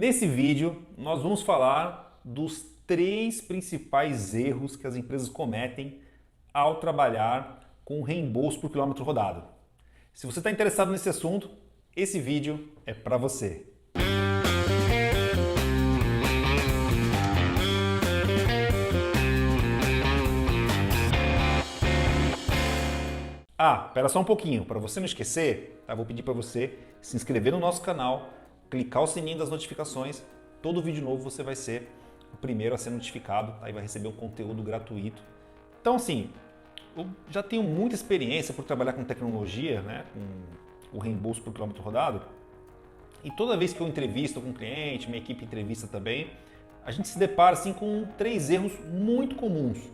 Nesse vídeo, nós vamos falar dos 3 principais erros que as empresas cometem ao trabalhar com reembolso por quilômetro rodado. Se você está interessado nesse assunto, esse vídeo é para você. Espera só um pouquinho, para você não esquecer, vou pedir para você se inscrever no nosso canal, clicar o sininho das notificações, todo vídeo novo você vai ser o primeiro a ser notificado, aí vai receber um conteúdo gratuito. Então assim, eu já tenho muita experiência por trabalhar com tecnologia, né, com o reembolso por quilômetro rodado, e toda vez que eu entrevisto com um cliente, minha equipe entrevista também, a gente se depara assim, com 3 erros muito comuns,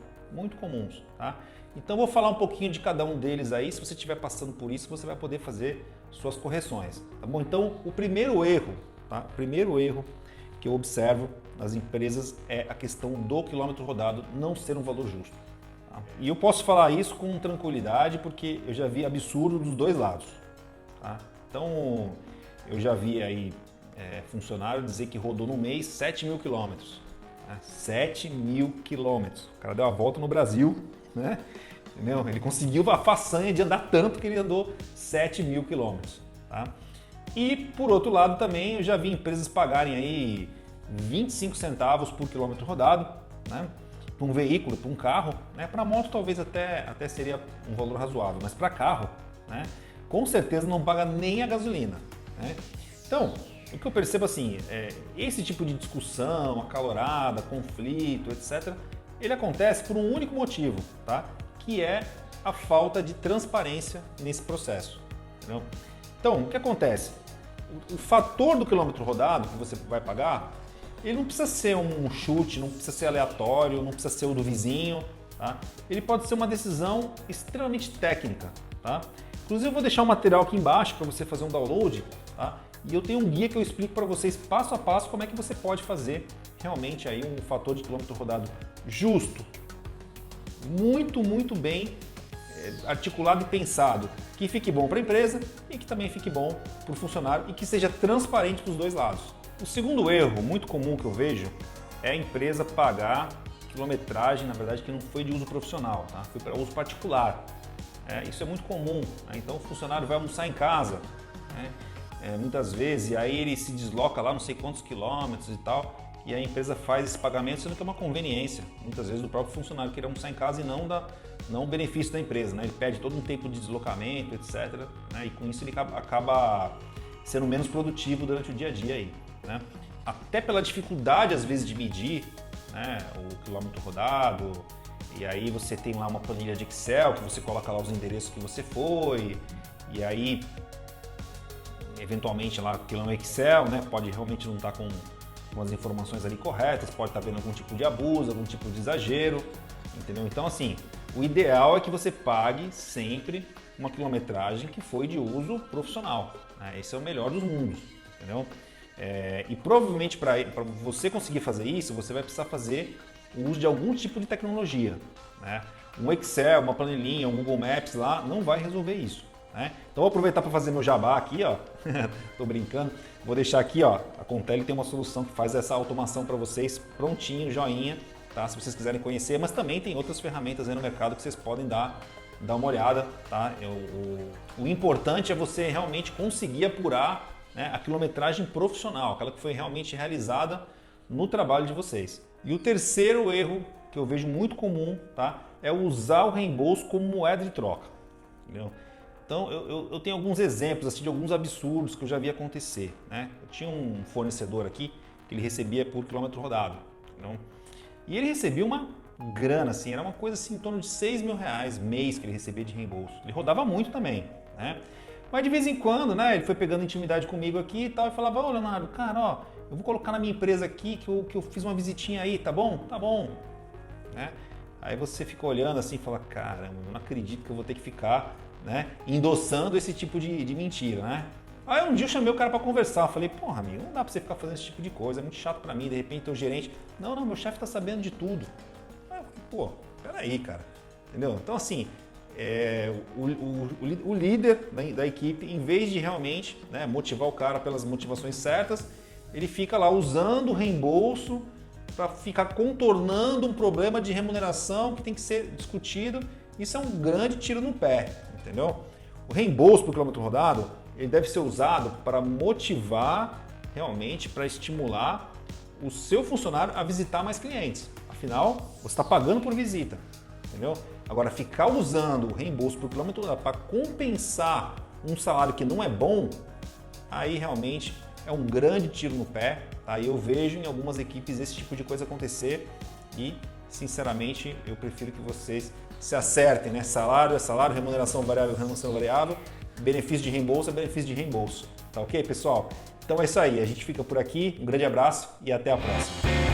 tá? Então eu vou falar um pouquinho de cada um deles aí, se você estiver passando por isso, você vai poder fazer suas correções, tá bom? Então o primeiro erro, tá? O primeiro erro que eu observo nas empresas é a questão do quilômetro rodado não ser um valor justo. Tá? E eu posso falar isso com tranquilidade porque eu já vi absurdo dos dois lados. Tá? Então eu já vi aí funcionário dizer que rodou no mês 7 mil quilômetros. 7 mil quilômetros. O cara deu a volta no Brasil, né? Entendeu? Ele conseguiu a façanha de andar tanto que ele andou 7 mil quilômetros. Tá? E por outro lado também eu já vi empresas pagarem aí 25 centavos por quilômetro rodado, né? Para um veículo, para um carro, né? Para moto talvez até seria um valor razoável, mas para carro, né? Com certeza não paga nem a gasolina. Né? Então, o que eu percebo assim, esse tipo de discussão acalorada, conflito, etc., ele acontece por um único motivo, tá? Que é a falta de transparência nesse processo. Entendeu? Então, o que acontece? O fator do quilômetro rodado que você vai pagar, ele não precisa ser um chute, não precisa ser aleatório, não precisa ser o do vizinho, tá? Ele pode ser uma decisão extremamente técnica, tá? Inclusive eu vou deixar um material aqui embaixo para você fazer um download, tá? E eu tenho um guia que eu explico para vocês passo a passo como é que você pode fazer realmente aí um fator de quilômetro rodado justo, muito bem articulado e pensado, que fique bom para a empresa e que também fique bom para o funcionário e que seja transparente para os dois lados. O segundo erro muito comum que eu vejo é a empresa pagar quilometragem, na verdade, que não foi de uso profissional, tá? Foi para uso particular. Isso é muito comum, né? Então o funcionário vai almoçar em casa, né? Muitas vezes, e aí ele se desloca lá não sei quantos quilômetros e tal, e a empresa faz esse pagamento, sendo que é uma conveniência, muitas vezes do próprio funcionário que irá almoçar em casa e não o benefício da empresa, né? Ele perde todo um tempo de deslocamento, etc. Né? E com isso ele acaba sendo menos produtivo durante o dia a dia aí, né? Até pela dificuldade às vezes de medir, né, o quilômetro rodado, e aí você tem lá uma planilha de Excel que você coloca lá os endereços que você foi, e aí eventualmente lá aquilo no Excel, né, pode realmente não estar com as informações ali corretas, pode estar vendo algum tipo de abuso, algum tipo de exagero, entendeu? Então assim, o ideal é que você pague sempre uma quilometragem que foi de uso profissional, né? Esse é o melhor dos mundos, entendeu? E provavelmente para você conseguir fazer isso, você vai precisar fazer o uso de algum tipo de tecnologia, né? Um Excel, uma planilhinha, um Google Maps lá não vai resolver isso. Né? Então vou aproveitar para fazer meu jabá aqui, ó. Tô brincando. Vou deixar aqui, ó. A Contele tem uma solução que faz essa automação para vocês, prontinho, joinha, tá? Se vocês quiserem conhecer, mas também tem outras ferramentas aí no mercado que vocês podem dar uma olhada, tá? O importante é você realmente conseguir apurar, né, a quilometragem profissional, aquela que foi realmente realizada no trabalho de vocês. E o terceiro erro que eu vejo muito comum, tá, é usar o reembolso como moeda de troca, entendeu? Então eu tenho alguns exemplos assim, de alguns absurdos que eu já vi acontecer, né? Eu tinha um fornecedor aqui que ele recebia por quilômetro rodado, entendeu? E ele recebia uma grana, assim, era uma coisa assim, em torno de 6 mil reais mês que ele recebia de reembolso. Ele rodava muito também, né? Mas de vez em quando, né, ele foi pegando intimidade comigo aqui e tal, e falava: ô Leonardo, cara, ó, eu vou colocar na minha empresa aqui que eu fiz uma visitinha aí, tá bom? Tá bom. Né? Aí você fica olhando assim e fala: caramba, eu não acredito que eu vou ter que ficar, né, endossando esse tipo de mentira, né? Aí um dia eu chamei o cara para conversar, eu falei: porra, amigo, não dá para você ficar fazendo esse tipo de coisa, é muito chato para mim, de repente o gerente, não, meu chefe tá sabendo de tudo. Aí eu falei: pô, peraí, cara, entendeu? Então assim, o líder da equipe, em vez de realmente, né, motivar o cara pelas motivações certas, ele fica lá usando o reembolso para ficar contornando um problema de remuneração que tem que ser discutido. Isso é um grande tiro no pé, entendeu? O reembolso por quilômetro rodado, ele deve ser usado para motivar realmente, para estimular o seu funcionário a visitar mais clientes. Afinal, você está pagando por visita, entendeu? Agora, ficar usando o reembolso por quilômetro rodado para compensar um salário que não é bom, aí realmente é um grande tiro no pé. Tá? Eu vejo em algumas equipes esse tipo de coisa acontecer e, sinceramente, eu prefiro que vocês se acertem, né? Salário é salário, remuneração variável é remuneração variável, benefício de reembolso é benefício de reembolso. Tá ok, pessoal? Então é isso aí, a gente fica por aqui, um grande abraço e até a próxima.